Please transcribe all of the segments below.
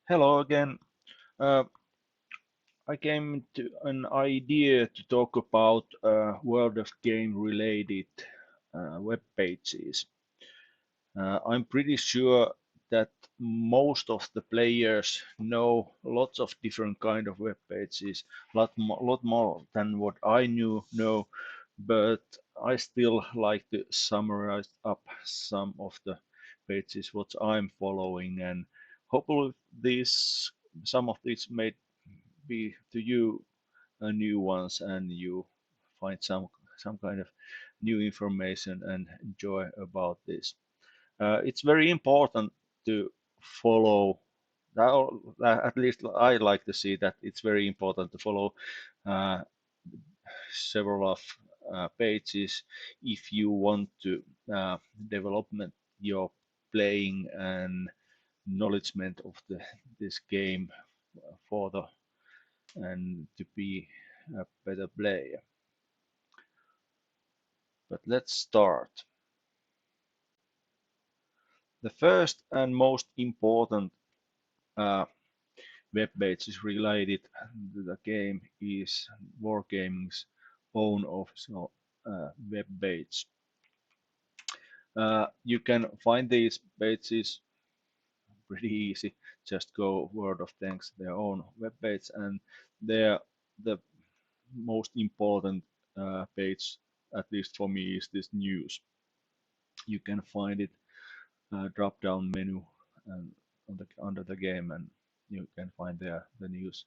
Hello again. Uh, I came to an idea to talk about World of Game related web pages. I'm pretty sure that most of the players know lots of different kind of web pages, lot more than what I know, but I still like to summarize up some of the pages what I'm following, and hopefully these some of these may be to you new ones, and you find some kind of new information and enjoy about this. It's very important to follow that, or at least I like to see that it's very important to follow uh, several of pages if you want to development your playing and knowledgement of this game for the and to be a better player. But let's start. The first and most important uh, web page is related to the game is Wargaming's own official web page. You can find these pages pretty easy. Just go Word of Tanks their own web page, and they're the most important page, at least for me, is this news. You can find it drop down menu and under the game, and you can find there the news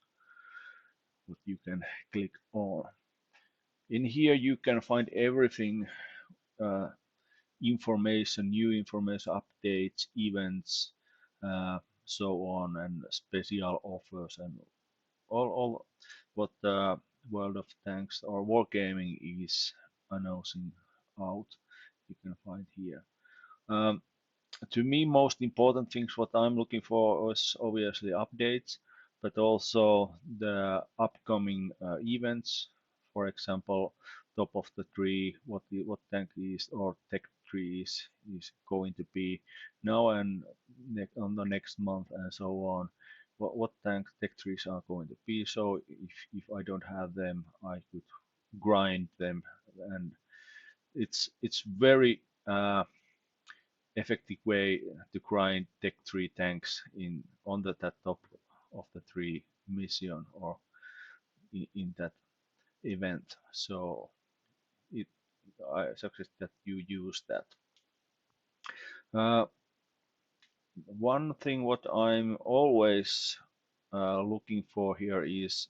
what you can click on. In here you can find everything, uh, information, new information, updates, events, so on, and special offers, and all what the World of Tanks or Wargaming is announcing out. You can find here. Um, to me, most important things what I'm looking for is obviously updates, but also the upcoming events. For example, top of the tree, what tank is or tech tree is going to be now and on the next month and so on. What tank tech trees are going to be. So if I don't have them, I could grind them, and it's very effective way to grind Tech 3 tanks in on that top of the 3 mission or in that event. So it, I suggest that you use that. Uh, one thing what I'm always looking for here is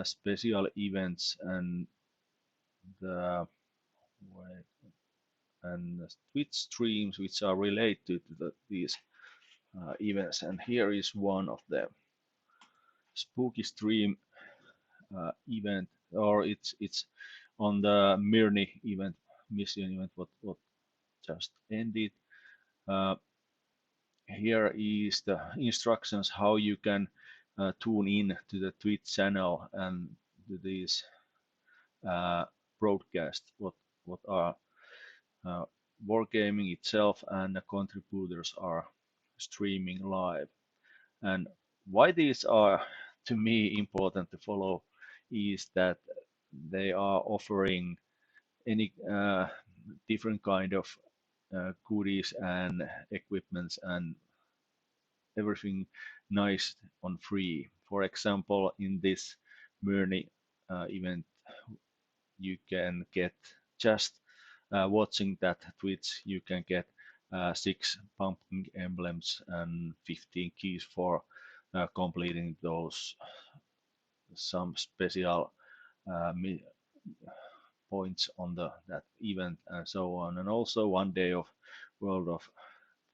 special events and the and Twitch streams which are related to these events. And here is one of them. Spooky stream event, or it's on the Mirny event mission event what just ended. Uh, Here is the instructions how you can tune in to the Twitch channel and to these uh, broadcasts what are uh, Wargaming itself and the contributors are streaming live. And why these are to me important to follow is that they are offering any different kind of goodies and equipments and everything nice on free. For example, in this Myrni event, you can get just watching that Twitch, you can get 6 pumpkin emblems and 15 keys for completing those some special uh, points on that event and so on, and also 1 day of World of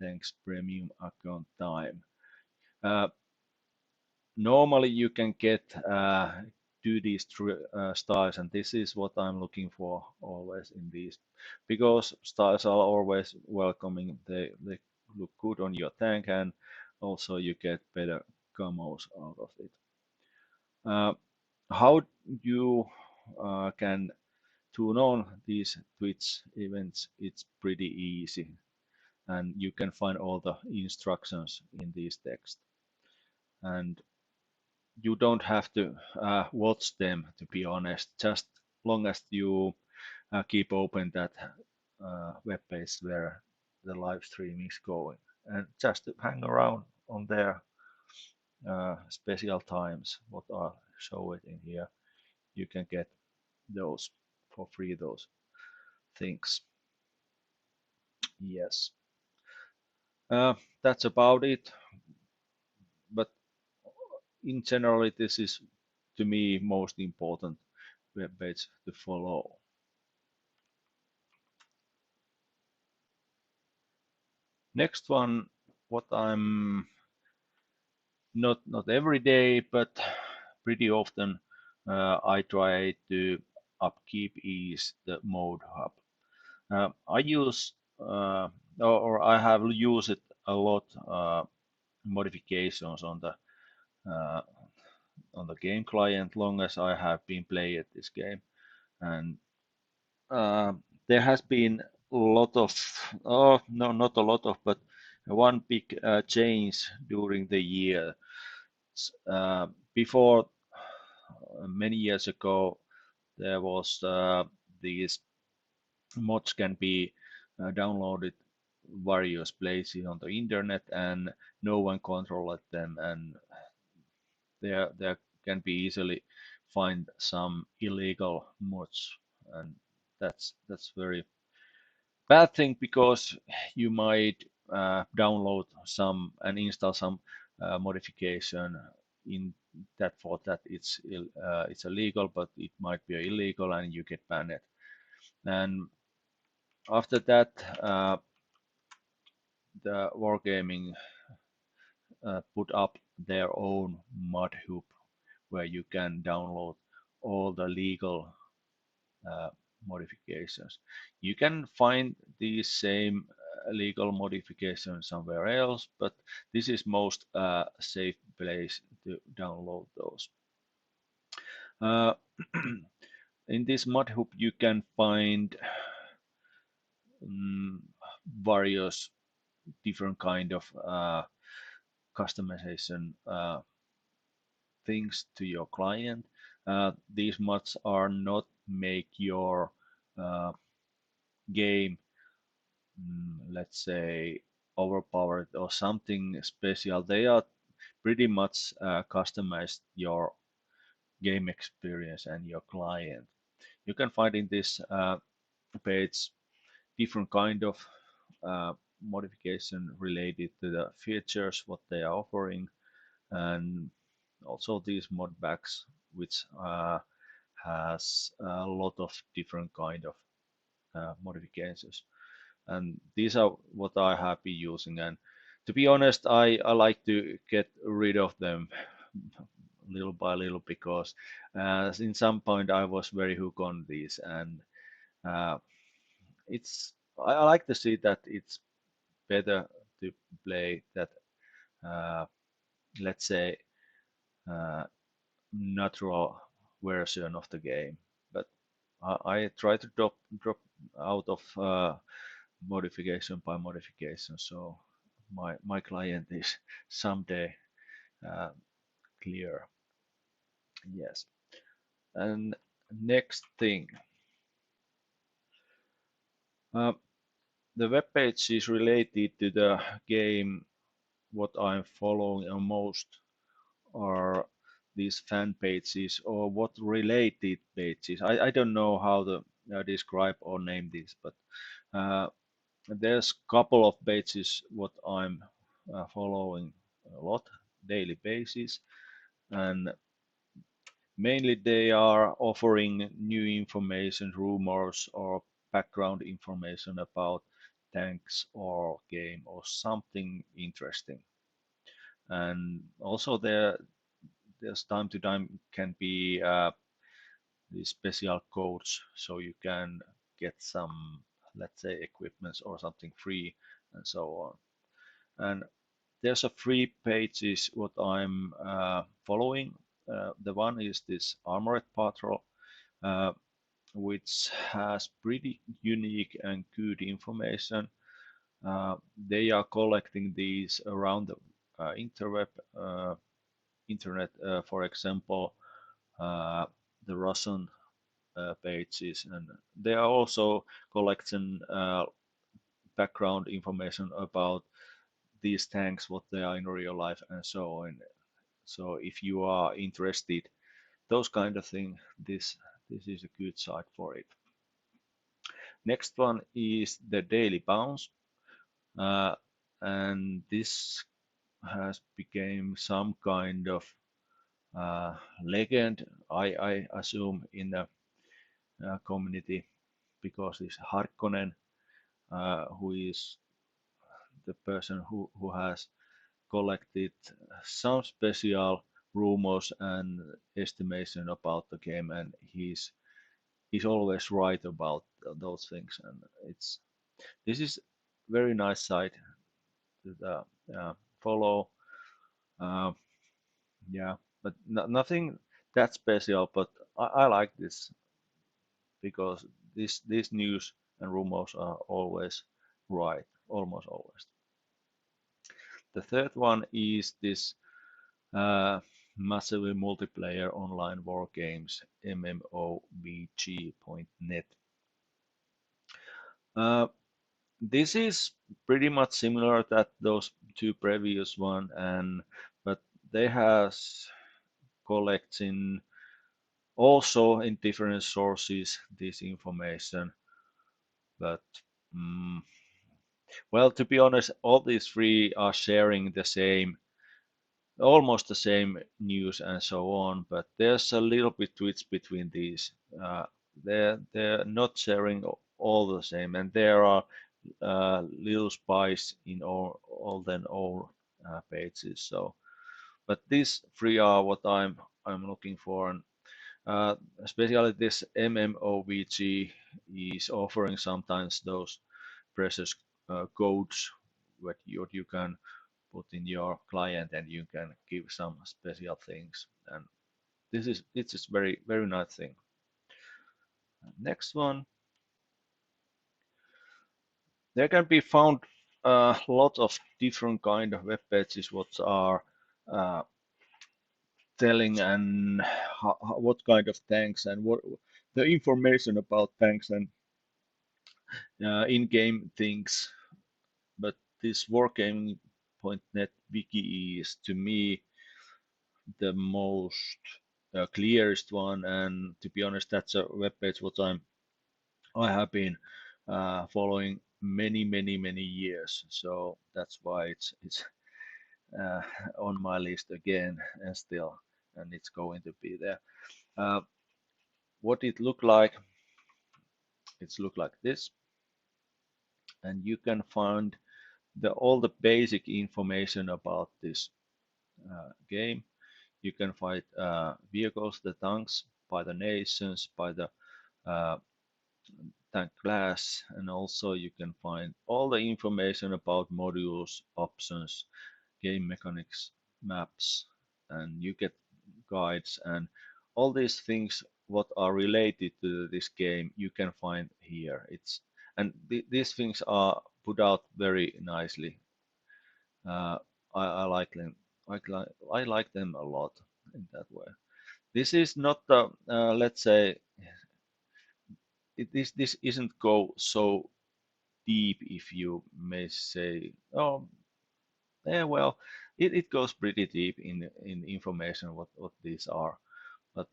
Tanks premium account time. Uh, Normally you can get do these styles, and this is what I'm looking for always in these, because styles are always welcoming. They look good on your tank, and also you get better combos out of it. Uh, how you can tune on these Twitch events? It's pretty easy, and you can find all the instructions in this text. and you don't have to watch them, to be honest, just long as you keep open that web page where the live stream is going, and just hang around on their special times what are shown in here. You can get those for free, those things. Yes, uh, that's about it. But in general, this is to me most important web page to follow. Next one, what I'm not every day, but pretty often I try to upkeep is the mode hub. I use or I have used it a lot modifications uh, on the game client long as I have been playing this game, and uh, there has been a lot of, oh no, not a lot of, but one big change during the year. Before many years ago, there was these mods can be downloaded various places on the internet, and no one controlled them, and there can be easily find some illegal mods, and that's very bad thing because you might download some and install some modification in that for that it's illegal, but it might be illegal and you get banned. And after that, the wargaming put up their own mod hub where you can download all the legal uh, modifications. You can find these same legal modifications somewhere else, but this is most safe place to download those. Uh, in this mod hub, you can find um, various different kind of customization things to your client. These mods are not make your uh, game, let's say, overpowered or something special. They are pretty much customized your game experience and your client. You can find in this page different kind of modification related to the features what they are offering, and also these mod packs which has a lot of different kind of modifications, and these are what I have been using. And to be honest, I like to get rid of them little by little because in some point I was very hooked on these, and uh, it's I like to see that it's better to play that uh, let's say uh, natural version of the game, but I try to drop out of modification by modification, so my client is someday uh, clear. Yes. And next thing, uh, the web page is related to the game. What I'm following most are these fan pages or what related pages. I don't know how to describe or name this, but uh, there's couple of pages what I'm following a lot daily basis, and mainly they are offering new information, rumors, or background information about tanks or game or something interesting. And also there's time to time can be these special codes, so you can get some, let's say, equipments or something free and so on. And there's a free pages what I'm following. The one is this Armored Patrol, uh, which has pretty unique and good information. They are collecting these around the interweb. internet. For example, uh, the Russian pages, and they are also collecting background information about these tanks, what they are in real life, and so on. So if you are interested, those kind of thing, this is a good site for it. Next one is the Daily Bounce, uh, and this has become some kind of legend, I assume, in the community because this Harkkonen, who is the person who has collected some special rumors and estimation about the game, and he's always right about those things. And it's this is very nice site to follow. Uh, yeah, but nothing that special. But I like this because this news and rumors are always right, almost always. The third one is this massively multiplayer online war games MMOVG.net. Uh, this is pretty much similar that those two previous one, and but they has collecting also in different sources this information. But mm, well, to be honest, all these three are sharing the same, almost the same news and so on. But there's a little bit twist between these. Uh, they're not sharing all the same, and there are little spies in all pages. So, but these three are what I'm looking for, and uh, especially this MMOVG is offering sometimes those precious codes what you can put in your client, and you can give some special things. And this is very nice thing. Next one, there can be found a lot of different kind of web pages what are uh, telling and what kind of tanks and what the information about tanks and in-game things. But this wargaming.net wiki is to me the most clearest one, and to be honest, that's a web page what I have been following many years. So that's why it's uh, on my list again and still, and it's going to be there. Uh, what it look like? It's look like this, and you can find all the basic information about this game. You can find vehicles, the tanks, by the nations, by the uh, tank class, and also you can find all the information about modules, options, game mechanics, maps, and you get guides and all these things what are related to this game you can find here. It's and these things are put out very nicely. Uh, I like them. I like them a lot in that way. This is not the let's say this isn't go so deep if you may say. Oh, yeah, well, it goes pretty deep in information what these are, but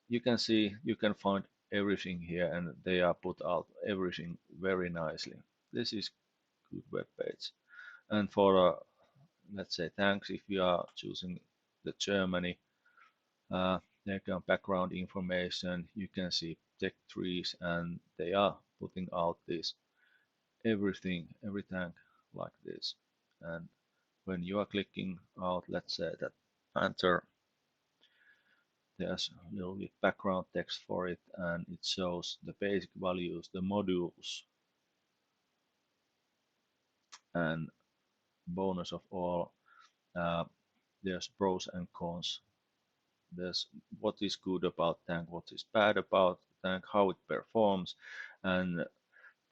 you can see you can find everything here, and they are put out everything very nicely. This is good web page, and for let's say tanks, if you are choosing the Germany, there can background information. You can see tech trees, and they are putting out this everything, every tank like this, and when you are clicking out, let's say that Panther, there's a little bit background text for it, and it shows the basic values, the modules, and bonus of all, uh, there's pros and cons. There's what is good about tank, what is bad about tank, how it performs, and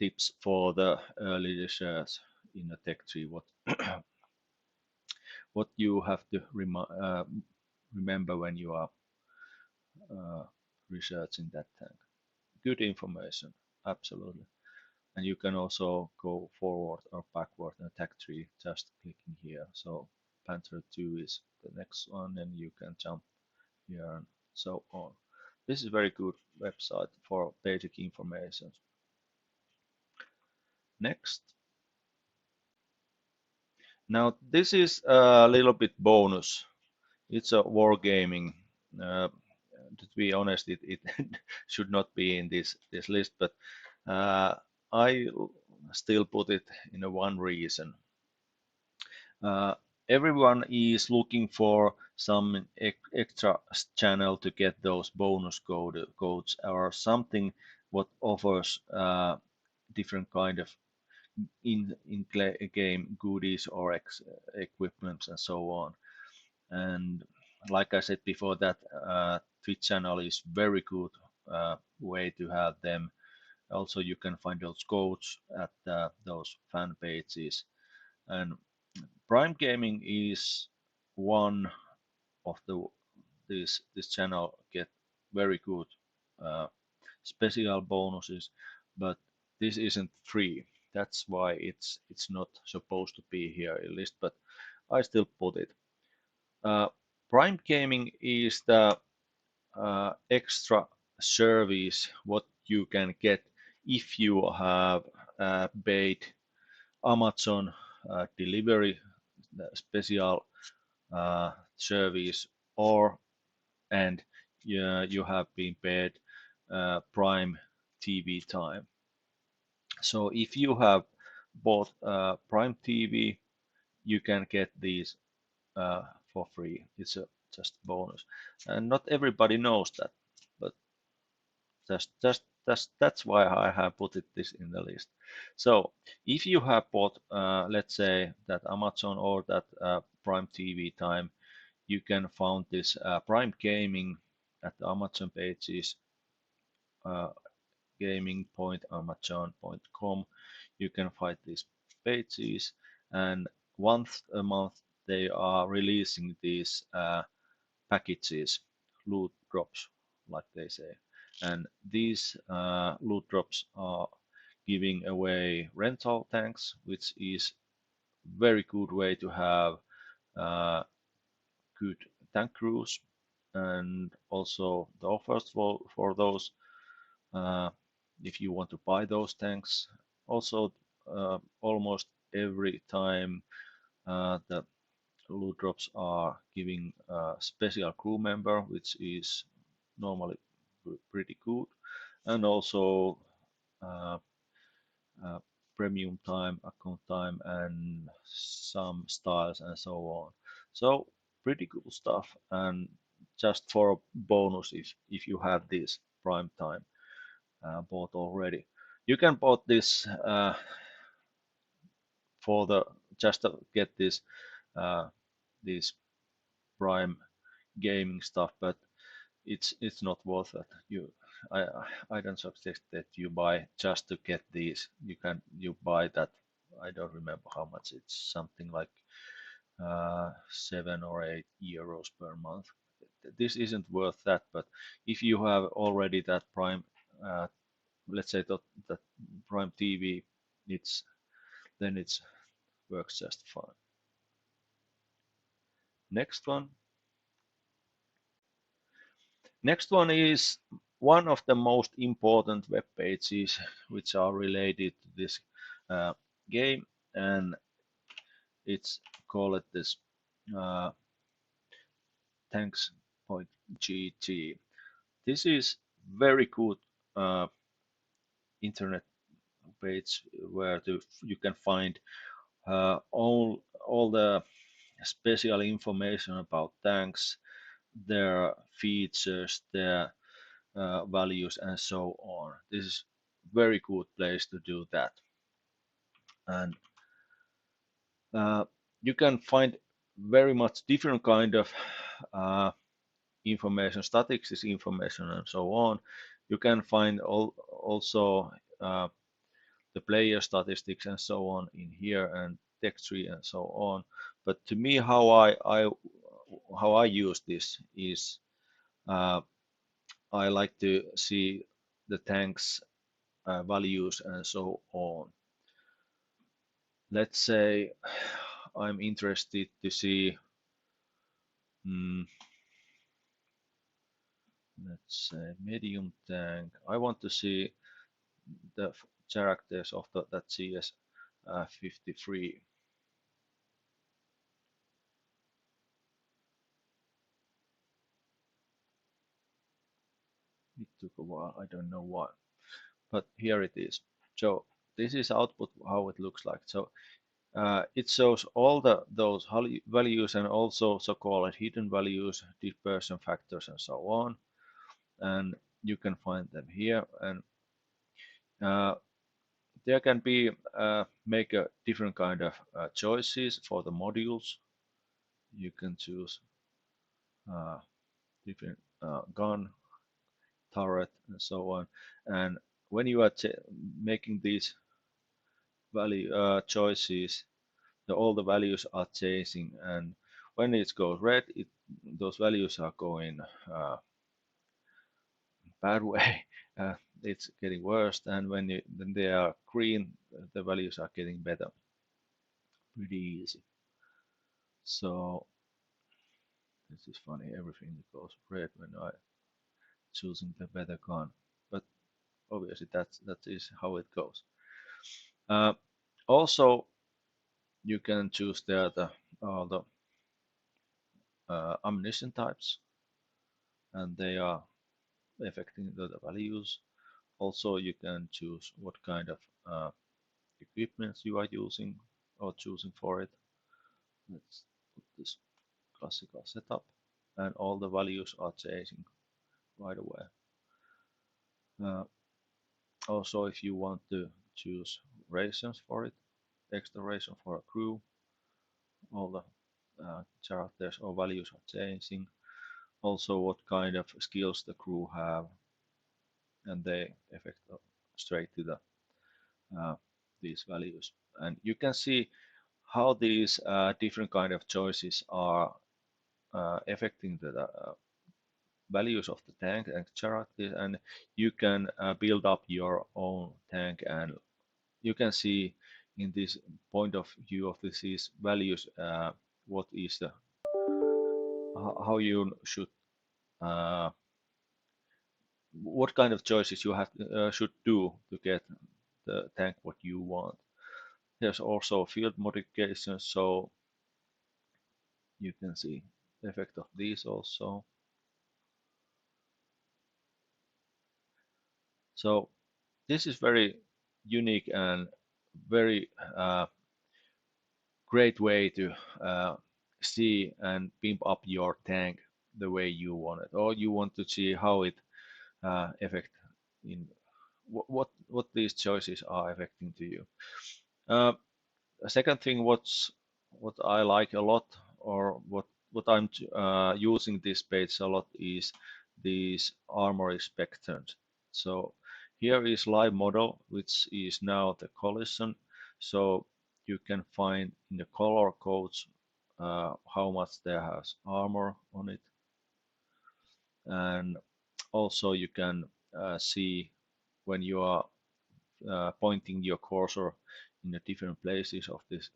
tips for the early users in the tech tree, what what you have to remember when you are uh, researching that tank. Good information, absolutely. And you can also go forward or backward in a tag tree just clicking here. So Panther 2 is the next one, and you can jump here and so on. This is a very good website for basic information. Next. Now this is a little bit bonus. It's a wargaming. Uh, to be honest, it should not be in this list, but I still put it in a one reason. Uh, Everyone is looking for some extra channel to get those bonus codes or something what offers different kind of in game goodies or equipments and so on. And like I said before, that Twitch channel is very good way to have them. Also, you can find those codes at those fan pages. And Prime Gaming is one of this channel get very good uh, special bonuses, but this isn't free. That's why it's not supposed to be here in list, but I still put it. Uh, Prime Gaming is the extra service what you can get if you have paid Amazon delivery special service, or and you have been paid Prime TV time. So if you have bought Prime TV, you can get these for free. It's a just bonus, and not everybody knows that, but that's why I have put this in the list. So if you have bought, let's say that Amazon or that Prime TV time, you can find this Prime Gaming at the Amazon pages, uh, gaming.amazon.com. You can find these pages, and once a month they are releasing these packages, loot drops, like they say. And these loot drops are giving away rental tanks, which is very good way to have uh, good tank crews, and also the offers for those if you want to buy those tanks. Also, almost every time the loot drops are giving a special crew member, which is normally pretty good, and also uh, uh, premium time, account time, and some styles and so on. So pretty cool stuff, and just for a bonus if you have this prime time bought already. You can bought this for the just to get uh, this prime gaming stuff, but it's not worth it. I I don't suggest that you buy just to get these. You buy that. I don't remember how much. It's something like 7 or 8 euros per month. This isn't worth that. But if you have already that prime, uh, let's say that prime TV, it's then it's works just fine. Next one. Next one is one of the most important web pages which are related to this uh, game, and it's called this uh, thanks.gt. This is very good uh, internet page where you can find all the special information about tanks, their features, their values, and so on. This is very good place to do that. And uh, you can find very much different kind of uh, information, statistics information, and so on. You can find also the player statistics and so on in here, and text tree and so on. But to me, how I how I use this is uh, I like to see the tanks values and so on. Let's say I'm interested to see, mm, let's say medium tank. I want to see the characters of that CS 53. It took a while, I don't know why, but here it is. So this is output how it looks like. So it shows all those values and also so-called hidden values, dispersion factors, and so on. And you can find them here. And uh, there can be make a different kind of choices for the modules. You can choose uh, different gun, turret, and so on. And when you are making these value choices, all the values are changing, and when it goes red, those values are going bad way. Uh, it's getting worse, and when they are green, the values are getting better. Pretty easy. So this is funny. Everything goes red when I choosing the better gun, but obviously that is how it goes. Uh, Also, you can choose there the ammunition types, and they are affecting the values. Also, you can choose what kind of equipment you are using or choosing for it. Let's put this classical setup, and all the values are changing right away. Uh, Also, if you want to choose rations for it, extra ration for a crew, all the characters or values are changing. Also, what kind of skills the crew have, and they affect straight to uh, these values. And you can see how these different kind of choices are affecting the values of the tank and character, and you can build up your own tank, and you can see in this point of view of these values what is the how you uh, what kind of choices you have should do to get the tank what you want. There's also field modifications, so you can see the effect of these also. So this is very unique and very great way to uh, see and pimp up your tank the way you want it, or you want to see how it affect in what these choices are affecting to you. Uh, a second thing, what I like a lot, or what I'm using this page a lot is these armor inspectors. So here is live model, which is now the collision. So you can find in the color codes how much there has armor on it, and also you can see when you are pointing your cursor in the different places of this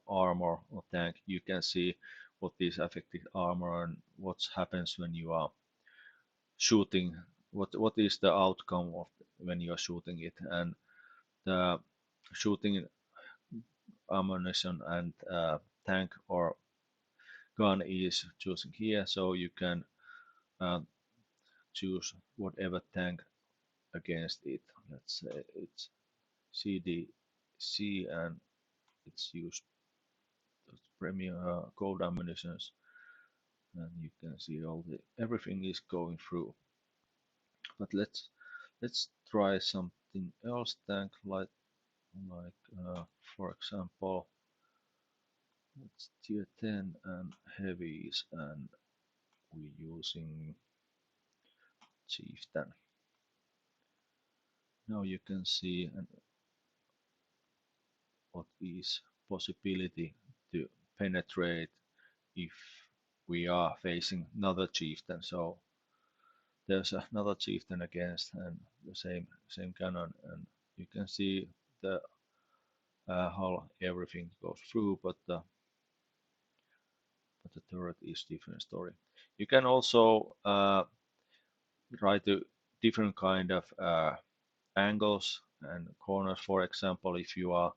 armor or tank, you can see what is affected armor and what happens when you are shooting. What is the outcome of when you are shooting it, and the shooting ammunition and tank or gun is choosing here, so you can uh, choose whatever tank against it. Let's say it's CDC, and it's used premium gold ammunitions, and you can see all the everything is going through. But let's try something else tank like for example, it's tier 10 and heavies, and we're using chieftain. Now you can see and what is possibility to penetrate if we are facing another chieftain. So there's another chieftain against and the same cannon, and you can see the how everything goes through, but the turret is different story. You can also try to different kind of angles and corners. For example, if you are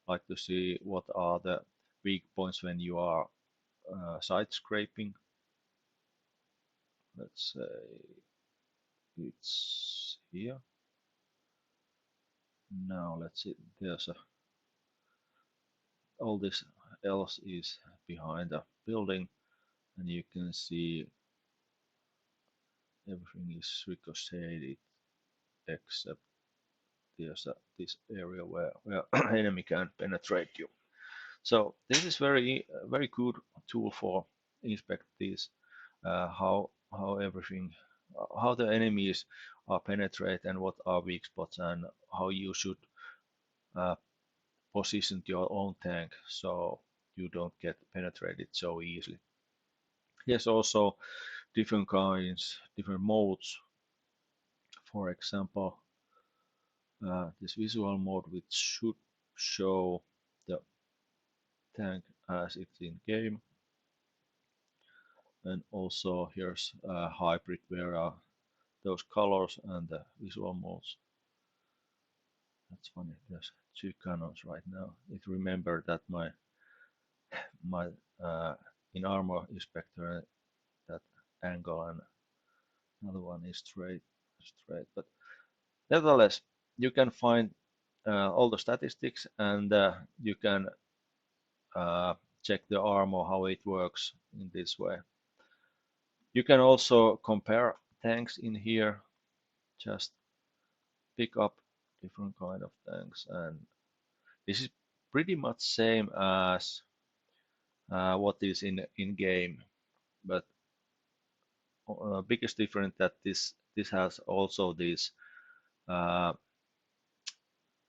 like to see what are the weak points when you are side scraping. Let's say it's here. Now let's see. There's a all this else is behind the building, and you can see everything is ricocheted except there's this area where enemy can penetrate you. So this is very good tool for inspect this how everything how the enemies are penetrate and what are weak spots and how you should uh, position your own tank so you don't get penetrated so easily. Here's also different kinds, different modes. For example, this visual mode which should show the tank as it's in game, and also here's a hybrid where are those colors and the visual modes. That's funny. There's two cannons right now. It remembered that my in armor inspector that angle and another one is straight. But nevertheless, you can find all the statistics and you can check the armor how it works in this way. You can also compare tanks in here. Just pick up different kind of tanks, and this is pretty much same as what is in game, but biggest difference that this has also these uh,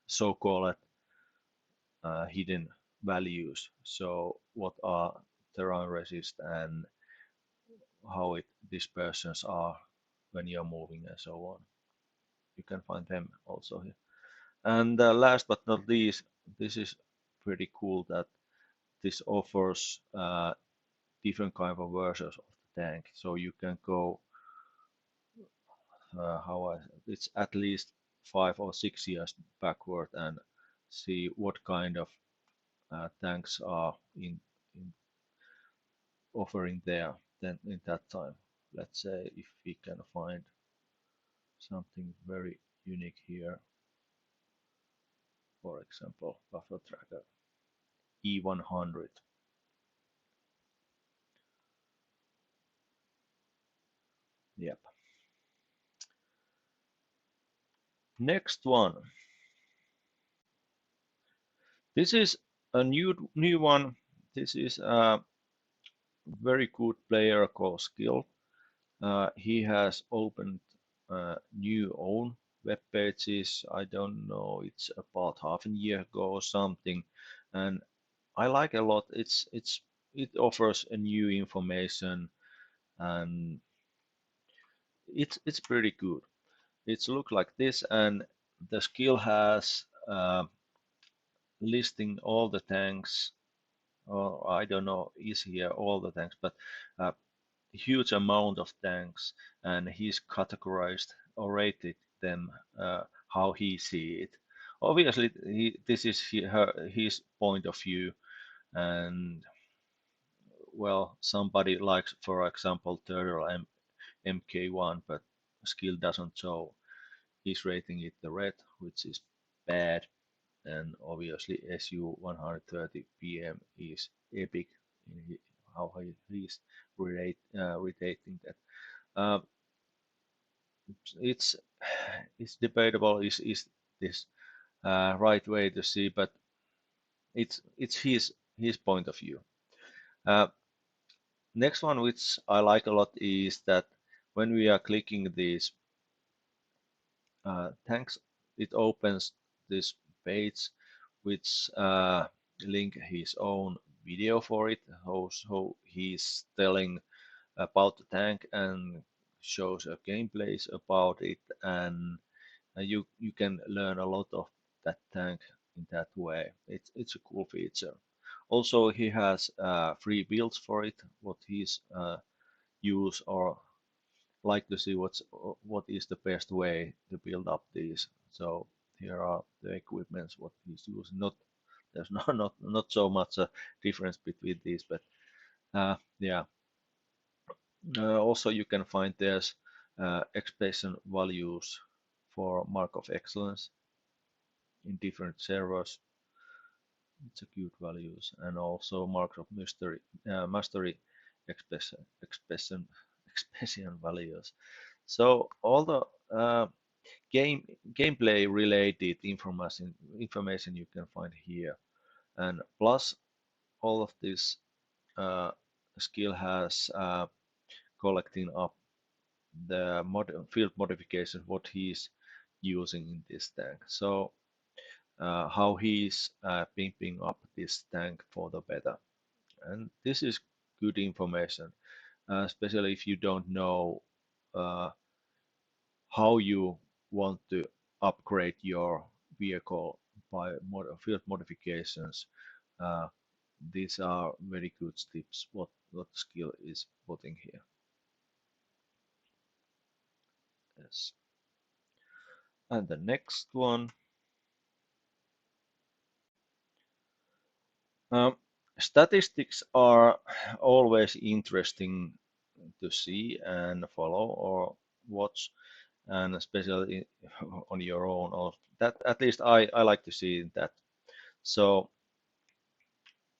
so-called hidden values. So what are terrain resist and how it dispersions are when you're moving and so on. You can find them also here. And last but not least, this is pretty cool that this offers different kind of versions of the tank. So you can go it's at least 5 or 6 years backward and see what kind of tanks are in offering there then in that time. Let's say if we can find something very unique here, for example, buffer tracker E100. Yep. Next one. This is a new one. This is a very good player called Skill. He has opened new own web pages. I don't know, it's about half a year ago or something, and I like a lot. It offers a new information, and it's pretty good. It's look like this, and the skill has listing all the tanks. Or I don't know, is here all the tanks, but uh, huge amount of tanks, and he's categorized or rated them how he see it. Obviously, this is his point of view, and well, somebody likes, for example, Turtle MK1, but skill doesn't show. He's rating it the red, which is bad, and obviously SU 130 PM is epic in how he's relating that. Uh, it's it's debatable is this right way to see, but it's his point of view. Uh, Next one, which I like a lot, is that when we are clicking these tanks, it opens this page which link his own video for it, how he's telling about the tank and shows a gameplays about it, and you can learn a lot of that tank in that way. It's a cool feature. Also, he has free builds for it, what he's use or like to see what is the best way to build up these. So here are the equipments what he's using. Not there's not so much a difference between these, but yeah. Also, you can find there's expression values for mark of excellence in different servers. It's a cute values, and also marks of mastery expression expression values. So all the gameplay related information you can find here, and plus all of this uh, skill has collecting up the field modifications what he's using in this tank. So how he's pimping up this tank for the better. And this is good information, especially if you don't know uh, how you want to upgrade your vehicle by field modifications. Uh, these are very good tips what skill is putting here. Yes. And the next one, um, statistics are always interesting to see and follow or watch, and especially on your own. Or that at least I like to see that. So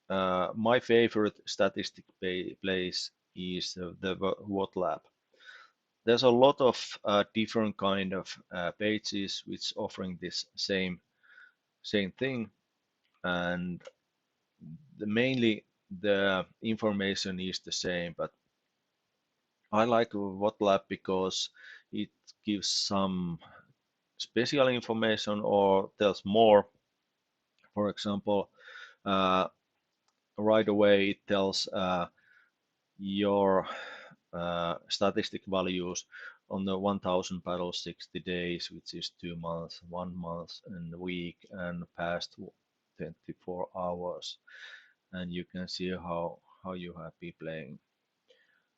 my favorite statistic place is the WOT lab. There's a lot of different kind of pages which offering this same thing, and mainly the information is the same. But I like WOT lab because it gives some special information or tells more. For example, uh, right away it tells your statistic values on the 1000 battles 60 days, which is 2 months, 1 month, and a week, and past 24 hours. And you can see how you have been playing.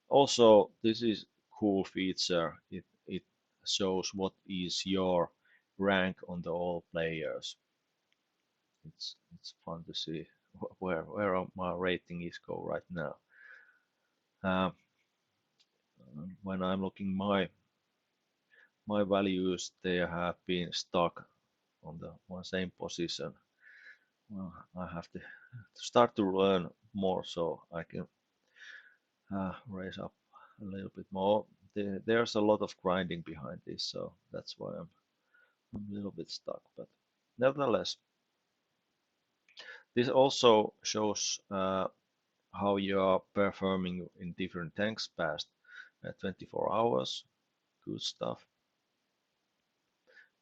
Also, this is cool feature. It shows what is your rank on the all players. It's fun to see where my rating is go right now. Uh, when I'm looking my values, they have been stuck on the one same position. Well, I have to start to learn more so I can raise up a little bit more. There's a lot of grinding behind this, so that's why I'm a little bit stuck. But nevertheless, this also shows how you are performing in different tanks past 24 hours. Good stuff.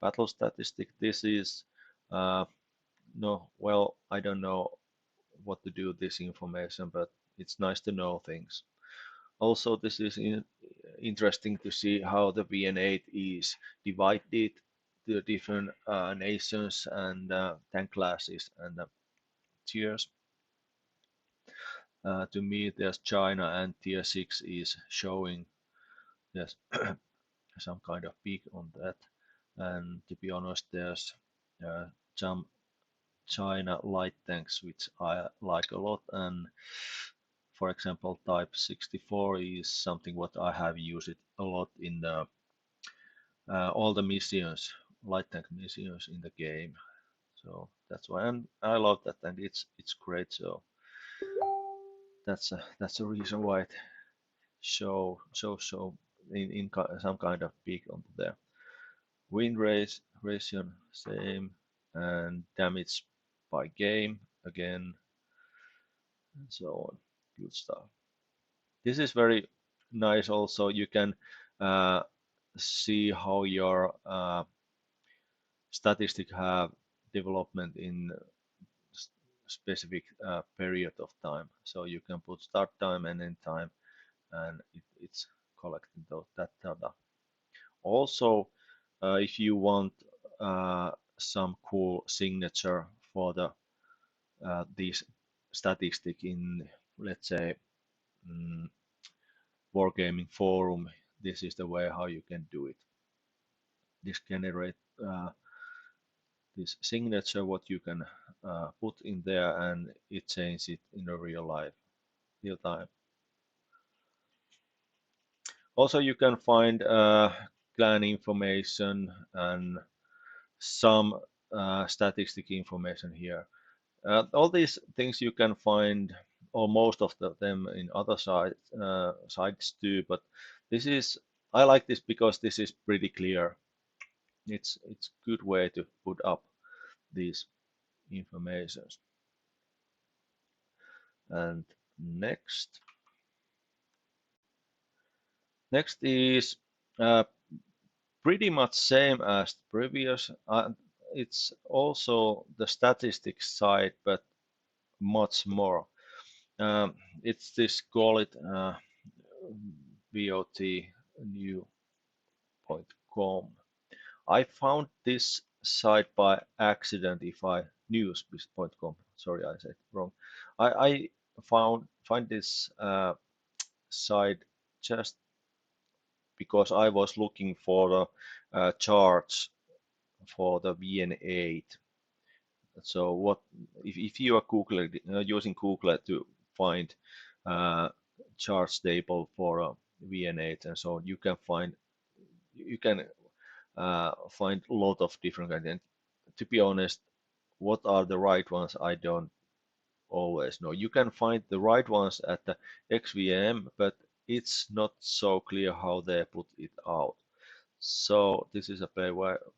Battle statistic. This is no, well, I don't know what to do with this information, but it's nice to know things. Also, this is interesting to see how the VN8 is divided to different nations and tank classes and tiers. To me, there's China and tier 6 is showing there's some kind of peak on that. And to be honest, there's some China light tanks which I like a lot, and for example Type 64 is something what I have used a lot in all the missions, light tank missions in the game. So that's why I love that tank. It's great. So that's a reason why it show in some kind of peak onto there. Win ratio same, and damage by game again, and so on. Good stuff. This is very nice also. You can uh, see how your statistic have development in specific period of time. So you can put start time and end time, and it's collecting that data. Also, if you want some cool signature for these statistic in, let's say, mm, wargaming forum, this is the way how you can do it. This generate this signature what you can put in there, and it changes it in a real time. Also, you can find clan information and some statistic information here. All these things you can find, or most of them, in other sites too. But this is, I like this because this is pretty clear. It's good way to put up these informations. And next, next is pretty much same as the previous. It's also the statistics side, but much more. It's this call it WOT new.com. I found this site by accident. If I news.com, sorry, I said wrong. I find this site just because I was looking for the charts for the VN8. So what if you are using Google to find uh, charts table for a VN8 and so on, you can find a lot of different kinds. And to be honest, what are the right ones? I don't always know. You can find the right ones at the XVM, but it's not so clear how they put it out. So this is a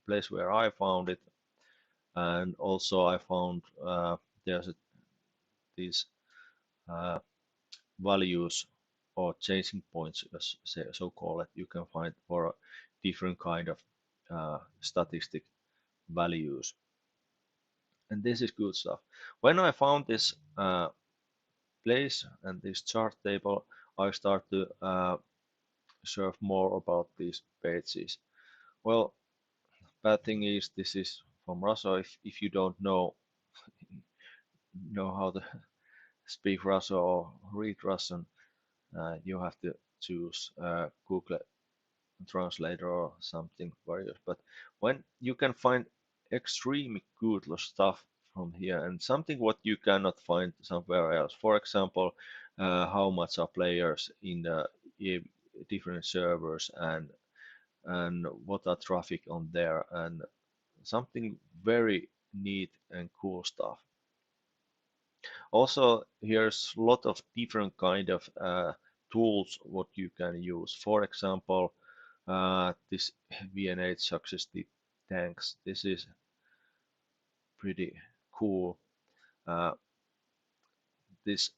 place where I found it, and also I found there's these uh, values or changing points, as so call it. You can find for a different kind of statistic values, and this is good stuff. When I found this place and this chart table, I start to surf more about these pages. Well, bad thing is this is from Russia. If you don't know how to speak Russian or read Russian, you have to choose Google Translator or something various. But when you can find extremely good stuff from here and something what you cannot find somewhere else. For example, how much are players in the different servers, and what are traffic on there, and something very neat and cool stuff. Also, here's a lot of different kind of tools what you can use. For example, this VN8 suggested tanks. This is pretty cool. Uh, these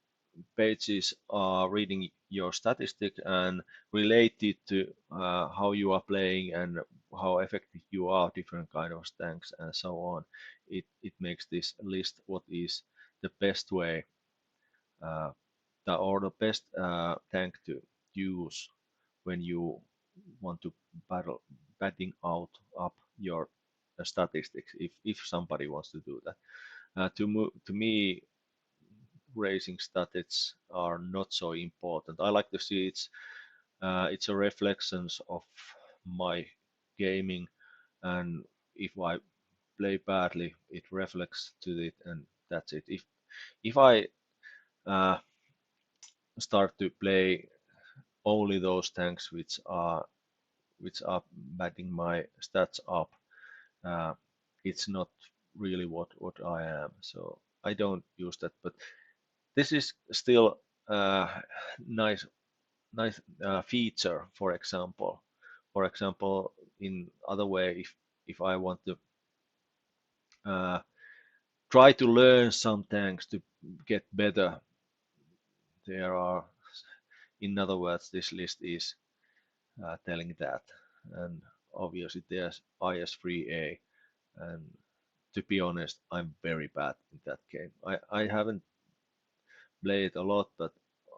pages are reading your statistic and related to how you are playing and how effective you are, different kind of tanks and so on. It makes this list what is the best way uh, or the best tank to use when you want to batting out up your statistics, if somebody wants to do that. To me, racing stats are not so important. I like to see it's a reflections of my gaming, and if I play badly, it reflects to it, and that's it. If I uh, start to play only those tanks which are batting my stats up, uh, it's not really what I am. So I don't use that, but this is still a nice feature. For example, in other way, if I want to uh, try to learn some tanks to get better, there are, in other words, this list is telling that. And obviously there's IS3A, and to be honest, I'm very bad in that game. I haven't played a lot, but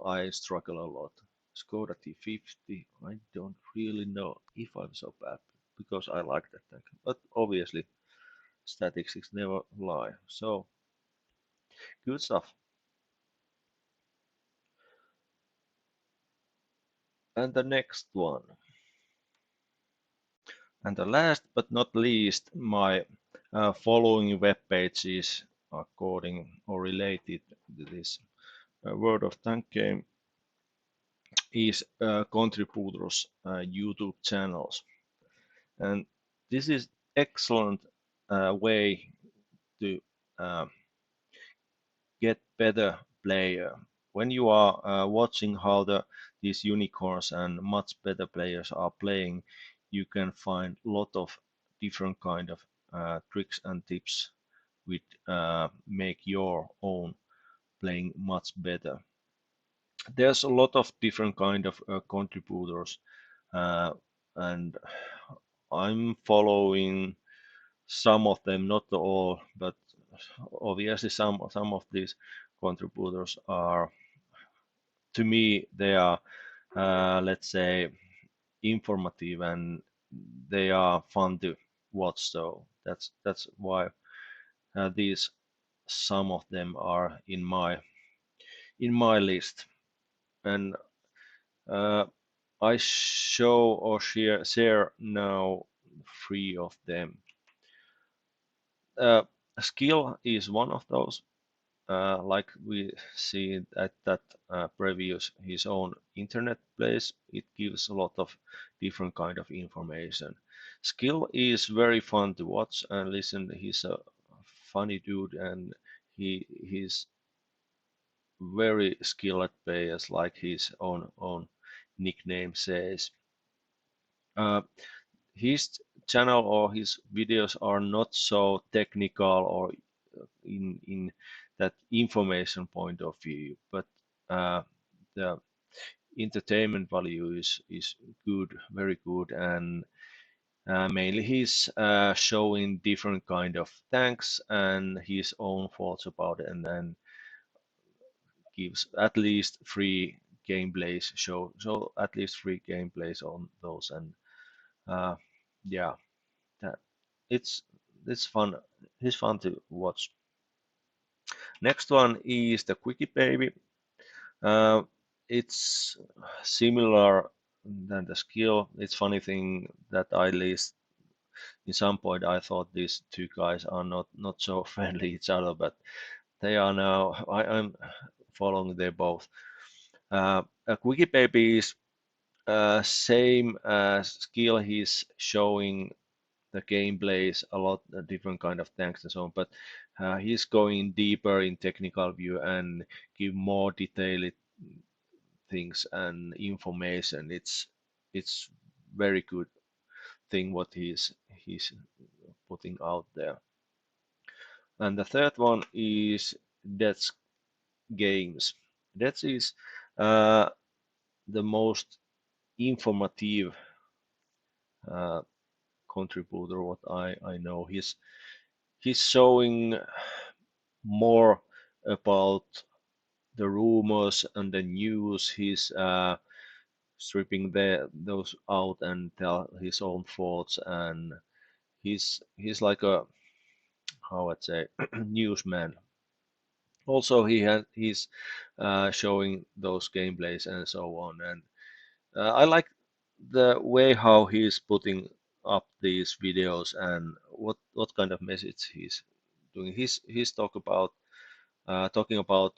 I struggle a lot. Skoda T50. I don't really know if I'm so bad because I like that tank. But obviously, statistics never lie. So good stuff. And the next one. And the last but not least, my following web pages according or related to this World of Tank game is contributors' YouTube channels. And this is excellent way to uh, get better player. When you are watching how these unicorns and much better players are playing, you can find a lot of different kind of tricks and tips which make your own playing much better. There's a lot of different kind of contributors, uh, and I'm following some of them, not all, but obviously some of these contributors are, to me, they are, let's say, informative and they are fun to watch. So that's why these some of them are in my list. And uh, I show or share now three of them. Uh, Skill is one of those. Like we see at that previous his own internet place, it gives a lot of different kind of information. Skill is very fun to watch and listen. He's a funny dude and he's very skilled at players, like his own nickname says. Uh, his channel or his videos are not so technical or in that information point of view, but the entertainment value is good, very good, and mainly he's showing different kind of tanks and his own thoughts about it, and then gives at least three gameplays show at least three gameplays on those, and uh, yeah, that it's it's fun. It's fun to watch. Next one is the Quickie Baby. Uh, it's similar than the skill. It's funny thing that I least in some point I thought these two guys are not so friendly each other, but they are now. I'm following them both. A Quickie Baby is same as skill. He's showing the gameplays a lot different kind of tanks and so on, but he's going deeper in technical view and give more detailed things and information. It's very good thing what he's putting out there. And the third one is Death's Games. That is uh, the most informative uh, contributor what I know. He's showing more about the rumors and the news. He's stripping those out and tell his own thoughts, and he's like a, how I'd say, newsman. Also, he's showing those gameplays and so on, and I like the way how he's putting up these videos and what kind of message he's doing. He's talking about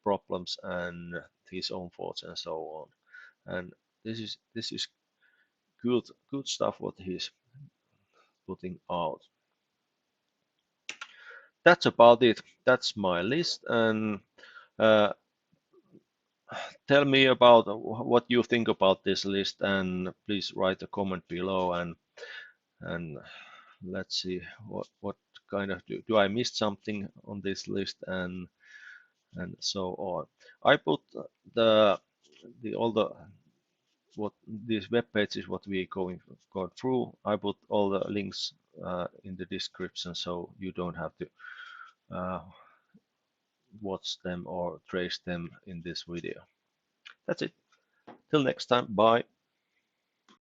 problems and his own thoughts and so on. And this is good stuff what he's putting out. That's about it. That's my list. And uh, tell me about what you think about this list, and please write a comment below. And let's see what kind of do I miss something on this list and so on. I put the all the what these web pages what we go through. I put all the links in the description so you don't have to uh, watch them or trace them in this video. That's it. Till next time, bye.